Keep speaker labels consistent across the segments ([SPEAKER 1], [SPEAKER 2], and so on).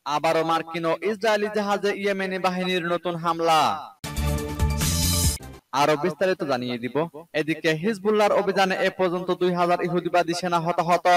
[SPEAKER 1] আবারও মার্কিন ও ইসরায়েলি জাহাজে ইয়েমেনি বাহিনীর নতুন হামলা। আরো বিস্তারিত জানিয়ে দিব। এদিকে হিজবুল্লাহর অভিযানে এ পর্যন্ত 2000 ইহুদিবাদী সেনা হতাহত।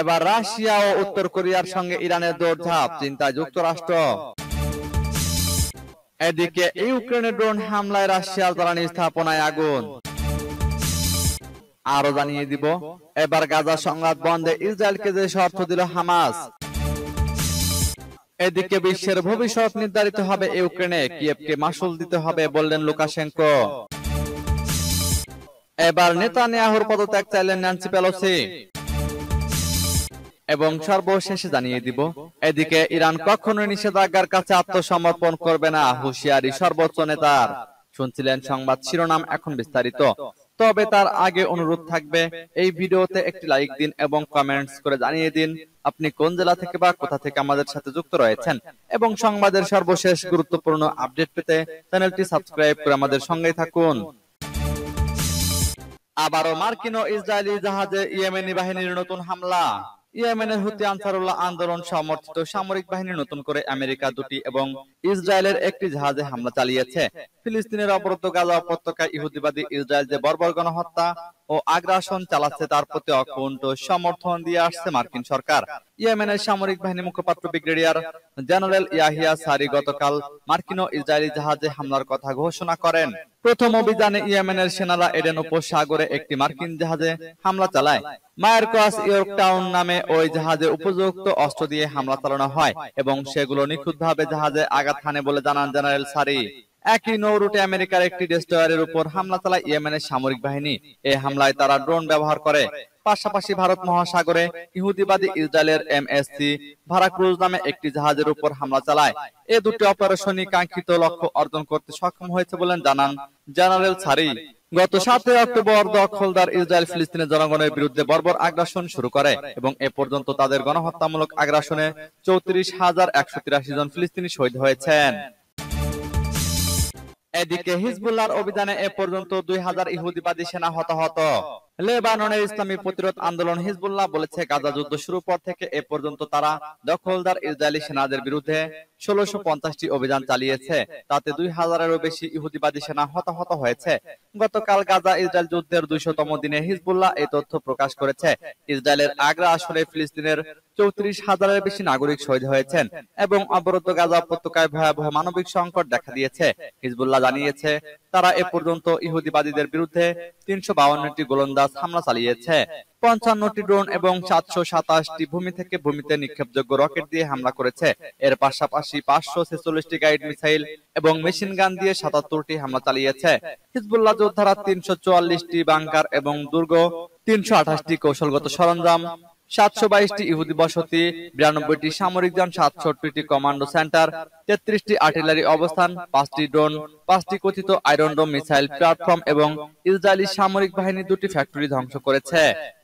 [SPEAKER 1] এবার রাশিয়া ও উত্তর কোরিয়ার সঙ্গে ইরানের দৌড়ঝাঁপ, চিন্তায় যুক্তরাষ্ট্র। এদিকে ইউক্রেনের ড্রোন হামলায় রাশিয়ার জ্বালানি স্থাপনায় আগুন। আরো জানিয়ে দিব, এবার গাজা সংঘাত বন্ধে ইসরায়েলকে যে শর্ত দিল হামাস। এদিকে বিশ্বের ভবিষ্যৎ নির্ধারিত হবে ইউক্রেনে, কিয়েভকে মাসুল দিতে হবে বললেন লুকাশেঙ্কো। এবার নেতানিয়াহুর পদত্যাগ চাইলেন ন্যান্সি পেলোসি। এবং সর্বশেষে জানিয়ে দিব, এদিকে ইরান কখনোই নিষেধাজ্ঞার কাছে আত্মসমর্পণ করবে না, হুঁশিয়ারি সর্বোচ্চ নেতার। শুনছিলেন সংবাদ শিরোনাম, এখন বিস্তারিত। তবে তার আগে অনুরোধ থাকবে, এই ভিডিওতে একটি লাইক দিন এবং কমেন্টস করে জানিয়ে দিন আপনি কোন জেলা থেকে বা কোথা থেকে আমাদের সাথে যুক্ত রয়েছেন, এবং সংবাদের সর্বশেষ গুরুত্বপূর্ণ আপডেট পেতে চ্যানেলটি সাবস্ক্রাইব করে আমাদের সঙ্গেই থাকুন। আবারও মার্কিন ও ইসরায়েলি জাহাজে ইয়েমেনি বাহিনীর নতুন হামলা। ইয়েমেনের হুতি আনসারুল্লাহ আন্দোলন সমর্থিত সামরিক বাহিনী নতুন করে আমেরিকা দুটি এবং ইসরায়েলের একটি জাহাজে হামলা চালিয়েছে। ফিলিস্তিনের অবরুদ্ধ গাজা উপত্যকায় ইহুদিবাদী ইসরায়েল যে বর্বর গণহত্যা ও আগ্রাসন চালাচ্ছে তার প্রতি অকুণ্ঠ সমর্থন দিয়ে আসছে মার্কিন সরকার। ইয়েমেনের সামরিক বাহিনী মুখপাত্র ব্রিগেডিয়ার জেনারেল ইয়াহিয়া সারি গতকাল মার্কিন ও ইসরায়েলি জাহাজে হামলার কথা ঘোষণা করেন। প্রথম অভিযানে ইয়েমেনের সেনারা এডেন উপসাগরে একটি মার্কিন জাহাজে হামলা চালায়। মায়ারক্রস ইয়র্কটাউন নামে ওই জাহাজে উপযুক্ত অস্ত্র দিয়ে হামলা চালানো হয় এবং সেগুলো নিখুঁতভাবে জাহাজে আঘাত হানে বলে জানান জেনারেল সারি। একই নৌরুটে আমেরিকার একটি ডেস্ট্রয়ারের উপর হামলা চালায় ইয়েমেনের সামরিক বাহিনী। এই হামলায় তারা ড্রোন ব্যবহার করে। পাশাপাশি ভারত মহাসাগরে ইহুদিবাদী ইসরায়েলের এমএসসি ভারাক্রুজ নামে একটি জাহাজের উপর হামলা চালায়। এই দুটি অপারেশনই কাঙ্ক্ষিত লক্ষ্য অর্জন করতে সক্ষম হয়েছে বলে জানান জেনারেল সারি। গত 7 অক্টোবর দখলদার ইসরায়েল ফিলিস্তিনের জনগণের বিরুদ্ধে বর্বর আগ্রাসন শুরু করে এবং এ পর্যন্ত তাদের গণহত্যামূলক আগ্রাসনে 34,183 জন ফিলিস্তিনি শহীদ হয়েছেন। এদিকে হিজবুল্লাহর অভিযানে এ পর্যন্ত 2000 ইহুদিবাদী সেনা হতাহত। লেবাননের ইসলামী প্রতিরোধ আন্দোলন হিজবুল্লাহ বলেছে, গাজা যুদ্ধ শুরু পর থেকে এ পর্যন্ত তারা দখলদার ইসরায়েলি সেনাদের বিরুদ্ধে 1650টি অভিযান চালিয়েছে। তাতে 2000-এরও বেশি ইহুদিবাদী সেনা হতাহত হয়েছে। গতকাল গাজা ইসরায়েল যুদ্ধের 200তম দিনে হিজবুল্লাহ এই তথ্য প্রকাশ করেছে। ইসরায়েলের আগ্রা আসলে ফিলিস্তিনের 34,000-এর বেশি নাগরিক শহীদ হয়েছেন এবং অবরুদ্ধ গাজা উপত্যকায় ভয়াবহ মানবিক সংকট দেখা দিয়েছে। হিজবুল্লাহ জানিয়েছে, তারা এ পর্যন্ত ইহুদিবাদীদের বিরুদ্ধে 352টি গোলন্দাজ হামলা চালিয়েছে, 55টি ড্রোন এবং 727টি ভূমি থেকে ভূমিতে নিক্ষেপযোগ্য রকেট দিয়ে হামলা করেছে। এর পাশাপাশি 546টি গাইড মিসাইল এবং মেশিন গান দিয়ে 77টি হামলা চালিয়েছে। হিজবুল্লাহ যোদ্ধারা 344টি বাংকার এবং দুর্গ, 328টি কৌশলগত সরঞ্জাম, 722টি ইহুদি বসতি, 92টি সামরিক যান, 67টি কমান্ডো সেন্টার, 33টি আর্টিলারি অবস্থান, 5টি ড্রোন, 5টি কথিত আয়রন ডোম মিসাইল প্ল্যাটফর্ম এবং ইসরায়েলি সামরিক বাহিনী 2টি ফ্যাক্টরি ধ্বংস করেছে।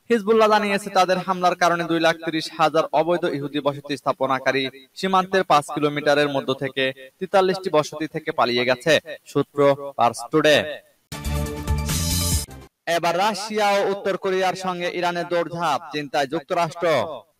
[SPEAKER 1] হিজবুল্লাহ জানিয়েছে, তাদের হামলার কারণে 2,30,000 অবৈধ ইহুদি বসতি স্থাপনাকারী সীমান্তের 5 কিলোমিটারের মধ্য থেকে 43টি বসতি থেকে পালিয়ে গেছে। সূত্র পার্স টুডে। এবার রাশিয়া ও উত্তর কোরিয়ার সঙ্গে ইরানের দৌড়ঝাঁপ, চিন্তায় যুক্তরাষ্ট্র।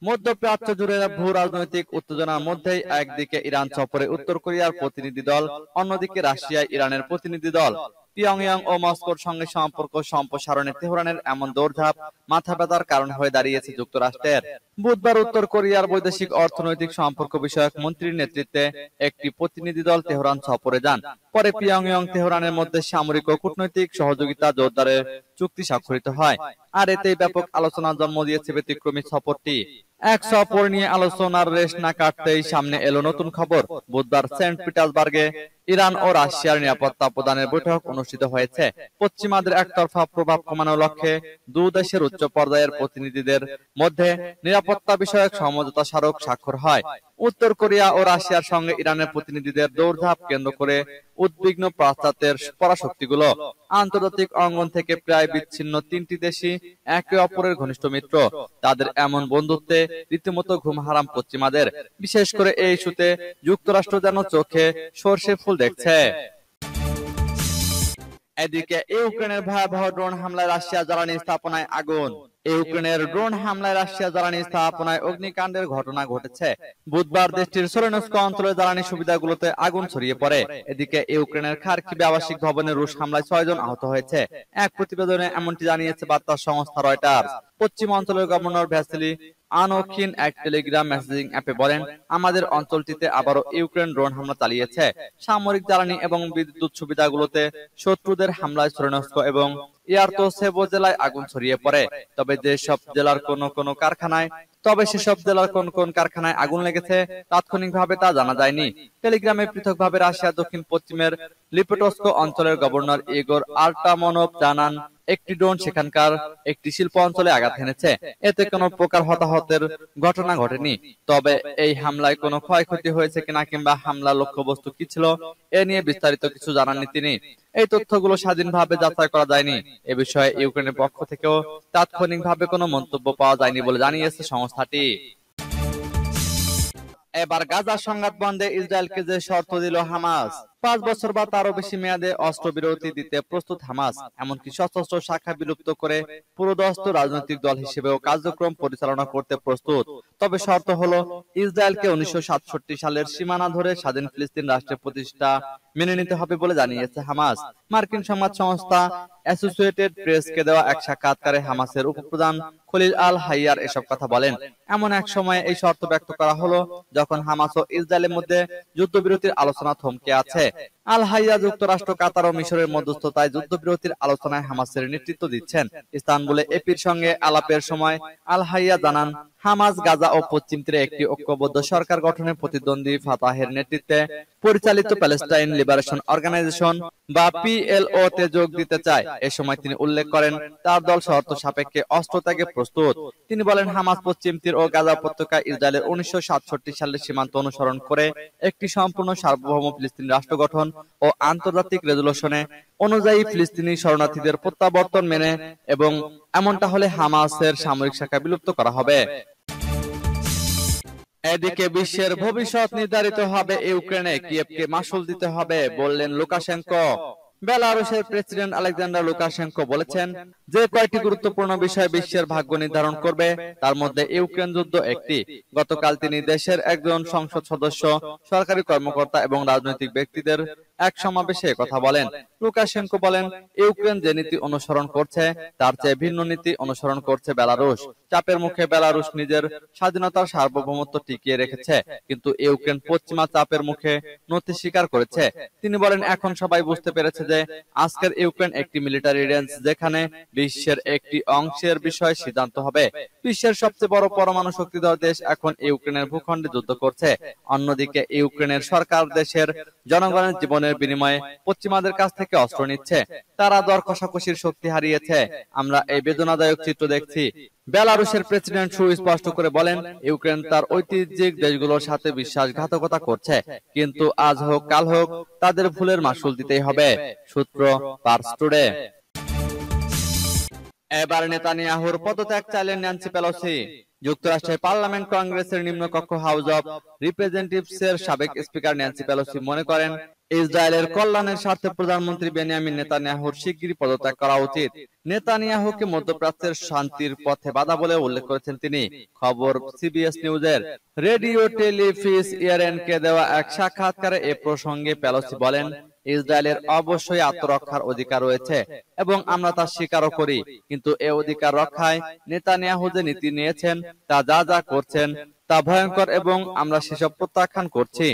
[SPEAKER 1] মধ্যপ্রাচ্য জুড়ে ভূ রাজনৈতিক উত্তেজনার মধ্যেই একদিকে ইরান সফরে উত্তর কোরিয়ার প্রতিনিধি দল, অন্যদিকে রাশিয়ায় ইরানের প্রতিনিধি দল। পিয়ংইয়ং ও মস্কোর সঙ্গে সম্পর্ক সম্প্রসারণে তেহরানের এমন দৌড়ঝাঁপ মাথা ব্যথার কারণ হয়ে দাঁড়িয়েছে যুক্তরাষ্ট্রের। বুধবার উত্তর কোরিয়ার বৈদেশিক অর্থনৈতিক সম্পর্ক বিষয়ক মন্ত্রীর নেতৃত্বে একটি প্রতিনিধি দল তেহরান সফরে যান। পরে পিয়ংইয়ং তেহরানের মধ্যে সামরিক ও কূটনৈতিক সহযোগিতা জোরদারের চুক্তি স্বাক্ষরিত হয়। আর এতেই ব্যাপক আলোচনার জন্ম দিয়েছে ব্যতিক্রমী সফরটি। এক সফর নিয়ে আলোচনার রেশ না কাটতেই সামনে এলো নতুন খবর। বুধবার সেন্ট পিটার্সবার্গে ইরান ও রাশিয়ার নিরাপত্তা প্রদানের বৈঠক অনুষ্ঠিত হয়েছে। পশ্চিমাদের একতরফা প্রভাব কমানোর লক্ষ্যে দুই দেশের উচ্চ পর্যায়ের প্রতিনিধিদের মধ্যে নিরাপত্তা বিষয়ক সমঝোতা স্মারক স্বাক্ষর হয়। উত্তর কোরিয়া ও রাশিয়ার সঙ্গে ইরানের প্রতিনিধিদের দৌড়ঝাঁপ কেন্দ্র করে উদ্বিগ্ন পাশ্চাত্যের পরাশক্তিগুলো। আন্তর্জাতিক অঙ্গন থেকে প্রায় বিচ্ছিন্ন 3টি দেশই একে অপরের ঘনিষ্ঠ মিত্র। তাদের এমন বন্ধুত্বে রীতিমতো ঘুম হারাম পশ্চিমাদের। বিশেষ করে এই ইস্যুতে যুক্তরাষ্ট্র যেন চোখে সর্ষে ফুল দেখছে। এদিকে ইউক্রেনের ভয়াবহ ড্রোন হামলায় রাশিয়া জ্বালানি স্থাপনায় আগুন। ইউক্রেনের ড্রোন হামলায় রাশিয়া জ্বালানি স্থাপনায় অগ্নিকাণ্ডের ঘটনা ঘটেছে। বুধবার দেশটির সোলেনস্ক অঞ্চলের জ্বালানি সুবিধাগুলোতে আগুন ছড়িয়ে পড়ে। এদিকে ইউক্রেনের খার্কিভে আবাসিক ভবনে রুশ হামলায় 6 জন আহত হয়েছে। এক প্রতিবেদনে এমনটি জানিয়েছে বার্তা সংস্থা রয়টার্স। পশ্চিম অঞ্চলের গভর্নর ভ্যাসিলি আনোখিন এক টেলিগ্রাম মেসেজিং অ্যাপে বলেন, আমাদের অঞ্চলটিতে আবারও ইউক্রেন ড্রোন হামলা চালিয়েছে। সামরিক জ্বালানি এবং বিদ্যুৎ সুবিধাগুলোতে শত্রুদের হামলায় সোলেনস্ক এবং ইয়ারতোসেভো জেলায় আগুন ছড়িয়ে পড়ে। তবে সেসব জেলার কোন কোন কারখানায় আগুন লেগেছে তাৎক্ষণিকভাবে তা জানা যায়নি। টেলিগ্রামে পৃথকভাবে রাশিয়া দক্ষিণ পশ্চিমের লিপেটস্ক অঞ্চলের গভর্নর ইগোর আর্টামনভ জানান, একটি ড্রোন সেখানকার একটি শিল্প অঞ্চলে আঘাত হেনেছে। এতে কোনো প্রকার হতাহতের ঘটনা ঘটেনি। তবে এই হামলায় কোনো ক্ষয়ক্ষতি হয়েছে কিনা কিংবা হামলার লক্ষ্যবস্তু কি ছিল এ নিয়ে বিস্তারিত কিছু জানাননি তিনি। এই তথ্যগুলো স্বাধীনভাবে যাচাই করা যায়নি। এ বিষয়ে ইউক্রেনের পক্ষ থেকেও তাৎক্ষণিকভাবে কোনো মন্তব্য পাওয়া যায়নি বলে জানিয়েছে সংস্থাটি। এবার গাজা সংঘাত বন্ধে ইসরায়েলকে যে শর্ত দিল হামাস। 5 বছর বা তারও বেশি মেয়াদে অস্ত্রবিরতি দিতে প্রস্তুত হামাস। এমনকি সশস্ত্র শাখা বিলুপ্ত করে পুরোদস্ত রাজনৈতিক দল হিসেবেও কার্যক্রম পরিচালনা করতে প্রস্তুত। তবে শর্ত হলো ইসরায়েলকে 1967 সালের সীমানা ধরে স্বাধীন ফিলিস্তিন রাষ্ট্রের প্রতিষ্ঠা মেনে নিতে হবে বলে জানিয়েছে হামাস। মার্কিন সংবাদ সংস্থা অ্যাসোসিয়েটেড প্রেসকে দেওয়া এক সাক্ষাৎকারে হামাসের উপপ্রধান খলিল আল হাইয়ার এসব কথা বলেন। এমন এক সময়ে এই শর্ত ব্যক্ত করা হলো যখন হামাস ও ইসরায়েলের মধ্যে যুদ্ধবিরতির আলোচনা থমকে আছে। আল হাইয়া যুক্তরাষ্ট্র, কাতার ও মিশরের মধ্যস্থতায় যুদ্ধবিরতির আলোচনায় হামাসের নেতৃত্ব দিচ্ছেন। ইস্তানবুলে এপির সঙ্গে আলাপের সময় আল হাইয়া জানান, হামাস গাজা ও পশ্চিম তীরে একটি ঐক্যবদ্ধ সরকার গঠনের প্রতিদ্বন্দ্বী ফাতাহের নেতৃত্বে পরিচালিত প্যালেস্টাইন লিবারেশন অর্গানাইজেশন বা পিএলও তে যোগ দিতে চায়। এ সময় তিনি উল্লেখ করেন, তার দল শর্ত সাপেক্ষে অস্ত্র ত্যাগে প্রস্তুত। তিনি বলেন, হামাস পশ্চিম তীর ও গাজা উপত্যকায় ইসরায়েলের 1967 সালের সীমান্ত অনুসরণ করে একটি সম্পূর্ণ সার্বভৌম ফিলিস্তিন রাষ্ট্র গঠন ও আন্তর্জাতিক রেজুলেশনে অনুযায়ী ফিলিস্তিনি শরণার্থীদের প্রত্যাবর্তন মেনে, এবং এমনটা হলে হামাসের সামরিক শাখা বিলুপ্ত করা হবে। এদিকে বিশ্বের ভবিষ্যৎ নির্ধারিত হবে ইউক্রেনে, কিয়েভকে মাশুল দিতে হবে বললেন লুকাশেঙ্কো। বেলারুশের প্রেসিডেন্ট আলেকজান্ডার লুকাশেঙ্কো বলেছেন, যে কয়েকটি গুরুত্বপূর্ণ বিষয় বিশ্বের ভাগ্য নির্ধারণ করবে তার মধ্যে ইউক্রেন যুদ্ধ একটি। গতকাল তিনি দেশের একজন সংসদ সদস্য, সরকারি কর্মকর্তা এবং রাজনৈতিক ব্যক্তিদের এক সমাবেশে কথা বলেন। লুকাশেঙ্কো বলেন, ইউক্রেন যে নীতি অনুসরণ করছে তার চেয়ে ভিন্ন নীতি অনুসরণ করছে বেলারুশ। চাপের মুখে বেলারুশ নিজের স্বাধীনতার সার্বভৌমত্ব টিকিয়ে রেখেছে, কিন্তু ইউক্রেন পশ্চিমা চাপের মুখে নতি স্বীকার করেছে। তিনি বলেন, এখন সবাই বুঝতে পেরেছে যে আজকের ইউক্রেন একটি মিলিটারি রেঞ্জ, যেখানে বিশ্বের একটি অংশের বিষয়ে সিদ্ধান্ত হবে। বিশ্বের সবচেয়ে বড় পরমাণু শক্তিধর দেশ এখন ইউক্রেনের ভূখণ্ডে যুদ্ধ করছে। অন্যদিকে ইউক্রেনের সরকার দেশের জনগণের জীবনের বিনিময়ে পশ্চিমাদের কাছ থেকে অস্ত্র নিচ্ছে। তারা দর কষাকষির শক্তি হারিয়েছে। আমরা এই বেদনাদায়ক চিত্র দেখছি। বেলারুশের প্রেসিডেন্ট সুস্পষ্ট করে বলেন, ইউক্রেন তার ঐতিহ্যিক দেশগুলোর সাথে বিশ্বাসঘাতকতা করছে, কিন্তু আজ হোক কাল হোক তাদের ভুলের মাসুল দিতেই হবে। সূত্র পার্স টুডে। এবার নেতানিয়াহুর পদত্যাগ চাইলেন ন্যান্সি পেলোসি। যুক্তরাষ্ট্রের পার্লামেন্ট কংগ্রেসের নিম্নকক্ষ হাউস অব রিপ্রেজেন্টেটিভস এর সাবেক স্পিকার ন্যান্সি পেলোসি মনে করেন, ইসরায়েলের কল্যাণের স্বার্থে প্রধানমন্ত্রী বেনিয়ামিন নেতানিয়াহুর শিগগিরই পদত্যাগ করা উচিত। নেতানিয়াহুকে মধ্যপ্রাচ্যের শান্তির পথে বাধা বলে উল্লেখ করেছেন তিনি। খবর সিবিএস নিউজের। রেডিও টেলিফিস ইআরএন কে দেওয়া এক সাক্ষাৎকারে এ প্রসঙ্গে পেলোসি বলেন, ইসরায়েলের অবশ্যই আত্মরক্ষার অধিকার রয়েছে এবং আমরা তা স্বীকারও করি, কিন্তু এ অধিকার রক্ষায় নেতানিয়াহু যে নীতি নিয়েছেন তা যা যা করছেন তা ভয়ঙ্কর এবং আমরা সেসব প্রত্যাখ্যান করছি।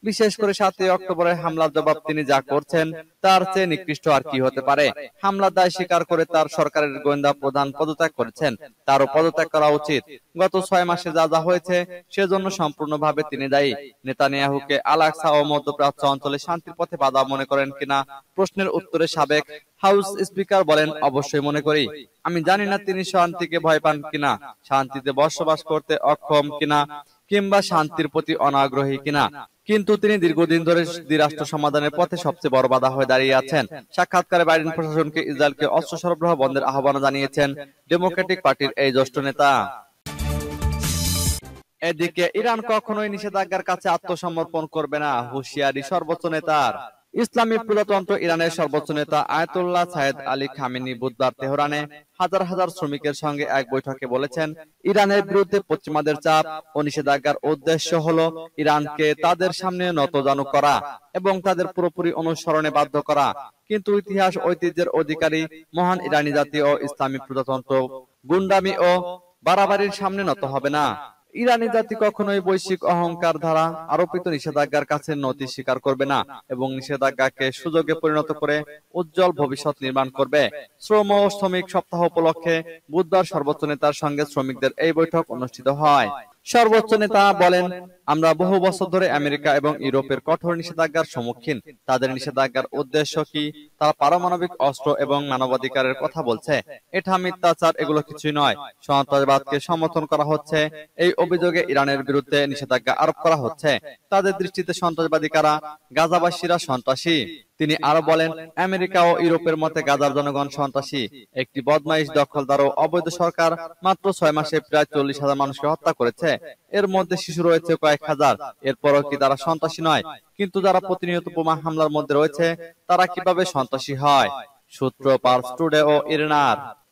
[SPEAKER 1] বিশেষ করে 7 অক্টোবরের হামলার জবাব তিনি যা করছেন তার চেয়ে নিকৃষ্ট আর কি হতে পারে। হামলার দায় স্বীকার করে তার সরকারের গোয়েন্দা প্রধান পদত্যাগ করেছেন, তারও পদত্যাগ করা উচিত। গত 6 মাসে যা যা হয়েছে সেজন্য সম্পূর্ণভাবে তিনি দায়ী। নেতানিয়াহুকে আল-আকসা ও মধ্যপ্রাচ্য অঞ্চলে শান্তির পথে বাধা মনে করেন কিনা প্রশ্নের উত্তরে সাবেক হাউস স্পিকার বলেন, অবশ্যই মনে করি। আমি জানি না তিনি শান্তিকে ভয় পান কিনা, শান্তিতে বসবাস করতে অক্ষম কিনা, কিংবা শান্তির প্রতি অনাগ্রহী কিনা, কিন্তু তিনি দীর্ঘদিন ধরে দ্বিরাষ্ট্র সমাধানের পথে সবচেয়ে বড় বাধা হয়ে দাঁড়িয়ে আছেন। সাক্ষাৎকারে বাইডেন প্রশাসনকে ইসরায়েলকে অস্ত্র সরবরাহ বন্ধের আহ্বান জানিয়েছেন ডেমোক্রেটিক পার্টির এই জ্যেষ্ঠ নেতা। এদিকে ইরান কখনোই নিষেধাজ্ঞার কাছে আত্মসমর্পণ করবে না, হুঁশিয়ারি সর্বোচ্চ নেতার। ইসলামী প্রজাতন্ত্র ইরানের সর্বোচ্চ নেতা আয়াতুল্লাহ সাইয়েদ আলী খামেনি বুধবার তেহরানে হাজার হাজার শ্রমিকের সঙ্গে এক বৈঠকে বলেছেন, ইরানের বিরুদ্ধে পশ্চিমাদের চাপ ও নিষেধাজ্ঞার উদ্দেশ্য হলো ইরানকে তাদের সামনে নতজানু করা এবং তাদের পুরোপুরি অনুসরণে বাধ্য করা। কিন্তু ইতিহাস ঐতিহ্যের অধিকারী মহান ইরানি জাতি ও ইসলামী প্রজাতন্ত্র গুন্ডামি ও বাড়াবাড়ির সামনে নত হবে না। ইরানি জাতি কখনোই বৈশ্বিক অহংকার দ্বারা আরোপিত নিষেধাজ্ঞার কাছে নতি স্বীকার করবে না এবং নিষেধাজ্ঞাকে সুযোগে পরিণত করে উজ্জ্বল ভবিষ্যৎ নির্মাণ করবে। শ্রম ও শ্রমিক সপ্তাহ উপলক্ষে বুধবার সর্বোচ্চ নেতার সঙ্গে শ্রমিকদের এই বৈঠক অনুষ্ঠিত হয়। সর্বোচ্চ নেতা বলেন, আমরা বহু বছর ধরে আমেরিকা এবং ইউরোপের কঠোর নিষেধাজ্ঞার সম্মুখীন। তাদের নিষেধাজ্ঞার উদ্দেশ্য কি? তারা পারমাণবিক অস্ত্র এবং মানবাধিকারের কথা বলছে। এটা মিথ্যাচার, এগুলো কিছুই নয়। সন্ত্রাসবাদকে সমর্থন করা হচ্ছে। এই অভিযোগে ইরানের বিরুদ্ধে নিষেধাজ্ঞা আরোপ করা হচ্ছে। তাদের দৃষ্টিতে সন্ত্রাসবাদী কারা? গাজাবাসীরা সন্ত্রাসী। তিনি আরো বলেন, আমেরিকা ও ইউরোপের মতে গাজার জনগণ সন্ত্রাসী। একটি বদমাইশ, দখলদার ও অবৈধ সরকার মাত্র 6 মাসে প্রায় 40,000 মানুষকে হত্যা করেছে। এর মধ্যে শিশু রয়েছে কয়েক হাজার। এরপরও কি তারা সন্ত্রাসী নয়? কিন্তু যারা প্রতিনিয়ত বোমা হামলার মধ্যে রয়েছে তারা কিভাবে সন্ত্রাসী হয়? সূত্র পার্স টুডে ও ইরনার।